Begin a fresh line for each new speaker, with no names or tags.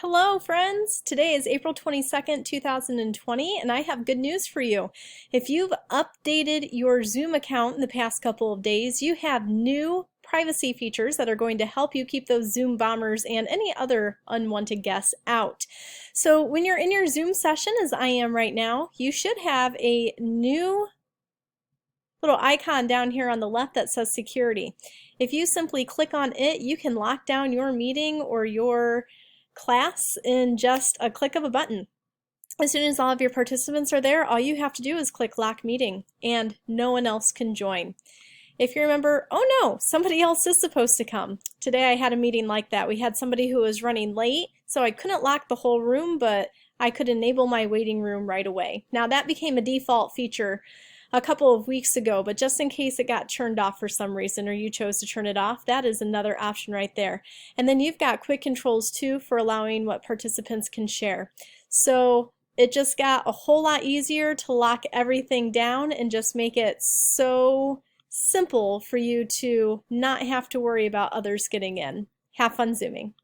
Hello, friends. Today is April 22nd, 2020, and I have good news for you. If you've updated your Zoom account in the past couple of days, you have new privacy features that are going to help you keep those Zoom bombers and any other unwanted guests out. So when you're in your Zoom session, as I am right now, you should have a new little icon down here on the left that says security. If you simply click on it, you can lock down your meeting or your class in just a click of a button. As soon as all of your participants are there, all you have to do is click lock meeting and no one else can join. If you remember, oh no, somebody else is supposed to come. Today I had a meeting like that. We had somebody who was running late, so I couldn't lock the whole room, but I could enable my waiting room right away. Now that became a default feature a couple of weeks ago, but just in case it got turned off for some reason or you chose to turn it off, that is another option right there. And then you've got quick controls too for allowing what participants can share. So it just got a whole lot easier to lock everything down and just make it so simple for you to not have to worry about others getting in. Have fun Zooming.